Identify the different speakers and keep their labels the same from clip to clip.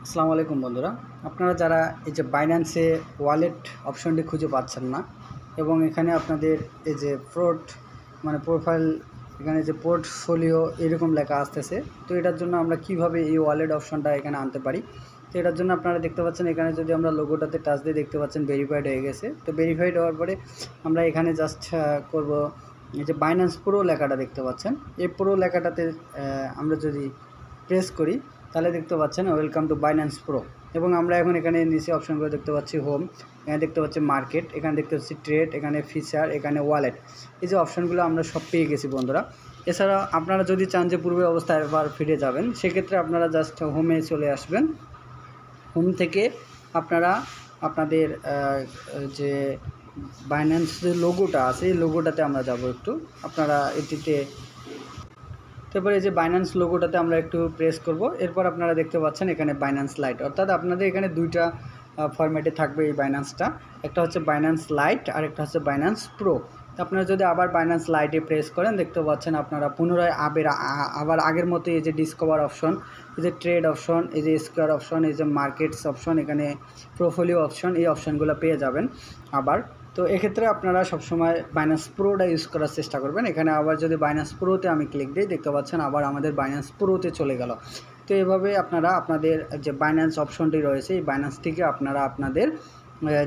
Speaker 1: আসসালামু আলাইকুম বন্ধুরা, আপনারা যারা এই যে বাইন্যান্সে ওয়ালেট অপশনটি খুঁজে পাচ্ছেন না এবং এখানে আপনাদের এই যে প্রোফাইল, এখানে যে পোর্টফোলিও এরকম লেখা আসতেছে, তো এটার জন্য আমরা কিভাবে এই ওয়ালেট অপশনটা এখানে আনতে পারি। তো এটার জন্য আপনারা দেখতে পাচ্ছেন এখানে যদি আমরা লোগোটাতে টাচ দিয়ে দেখতে পাচ্ছেন ভেরিফাইড হয়ে গেছে। তো ভেরিফাইড হওয়ার পরে আমরা এখানে জাস্ট করব, এই যে বাইন্যান্স প্রো লেখাটা দেখতে পাচ্ছেন, এই প্রো লেখাটাতে আমরা যদি প্রেস করি তাহলে দেখতে পাচ্ছেন ওয়েলকাম টু বাইন্যান্স প্রো। এবং আমরা এখন এখানে নিচে অপশনগুলো দেখতে পাচ্ছি হোম, এখানে দেখতে পাচ্ছি মার্কেট, এখানে দেখতে পাচ্ছি ট্রেড, এখানে ফিচার, এখানে ওয়ালেট। এই যে অপশনগুলো আমরা সব পেয়ে গেছি বন্ধুরা। এছাড়া আপনারা যদি চান যে পূর্বের অবস্থায় আবার ফিরে যাবেন, সেক্ষেত্রে আপনারা জাস্ট হোমে চলে আসবেন। হোম থেকে আপনারা আপনাদের যে বাইন্যান্স যে লোগোটা আছে এই লোগোটাতে আমরা যাব একটু, আপনারা এটিতে তারপরে এই যে বাইন্যান্স লোগোটাতে আমরা একটু প্রেস করব। এরপর আপনারা দেখতে পাচ্ছেন এখানে বাইন্যান্স লাইট, অর্থাৎ আপনাদের এখানে দুইটা ফরম্যাটে থাকবে এই বাইন্যান্সটা, একটা হচ্ছে বাইন্যান্স লাইট আর একটা হচ্ছে বাইন্যান্স প্রো। আপনারা যদি আবার বাইন্যান্স লাইটে প্রেস করেন দেখতে পাচ্ছেন আপনারা পুনরায় আবার আগের মতো এই যে ডিসকভার অপশন, এই যে ট্রেড অপশন, এই যে স্কোয়ার অপশন, এই যে মার্কেটস অপশন, এখানে প্রোফোলিও অপশন, এই অপশনগুলো পেয়ে যাবেন আবার। তো এক্ষেত্রে আপনারা সবসময় বাইন্যান্স প্রোটা ইউজ করার চেষ্টা করবেন। এখানে আবার যদি বাইন্যান্স প্রোতে আমি ক্লিক দিই দেখতে পাচ্ছেন আবার আমাদের বাইন্যান্স প্রোতে চলে গেল। তো এভাবে আপনারা আপনাদের যে বাইন্যান্স অপশনটি রয়েছে এই বাইন্যান্সটিকে আপনারা আপনাদের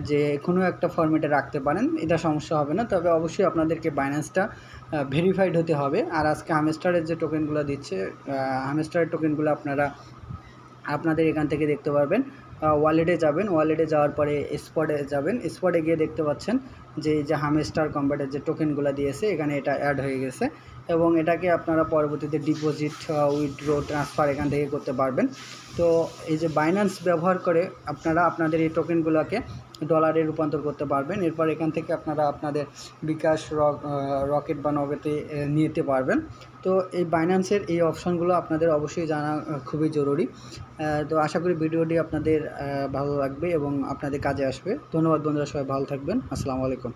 Speaker 1: যে কোনো একটা ফরম্যাটে রাখতে পারেন, এটা সমস্যা হবে না। তবে অবশ্যই আপনাদেরকে বাইন্যান্সটা ভেরিফাইড হতে হবে। আর আজকে হামস্টারের যে টোকেনগুলো দিচ্ছে, হামস্টারের টোকেনগুলো আপনারা আপনাদের এখান থেকে দেখতে পারবেন। ওয়ালেটে যাবেন, ওয়ালেটে যাওয়ার পরে স্পটে যাবেন, স্পটে গিয়ে দেখতে পাচ্ছেন যে এই যে হামস্টার কম্বাটের যে টোকেনগুলো দিয়েছে এখানে এটা অ্যাড হয়ে গেছে এবং এটাকে আপনারা পরবর্তীতে ডিপোজিট, উইথড্র, ট্রান্সফার এখান থেকে করতে পারবেন। তো এই যে বাইন্যান্স ব্যবহার করে আপনারা আপনাদের এই টোকেনগুলোকে ডলারে রূপান্তর করতে পারবেন। এরপর এখান থেকে আপনারা আপনাদের বিকাশ, রকেট বা নগদে নিতে পারবেন। তো এই বাইন্যান্সের এই অপশনগুলো আপনাদের অবশ্যই জানা খুবই জরুরি। তো আশা করি ভিডিওটি আপনাদের ভালো লাগবে এবং আপনাদের কাজে আসবে। ধন্যবাদ বন্ধুরা, সবাই ভালো থাকবেন। আসসালামু আলাইকুম।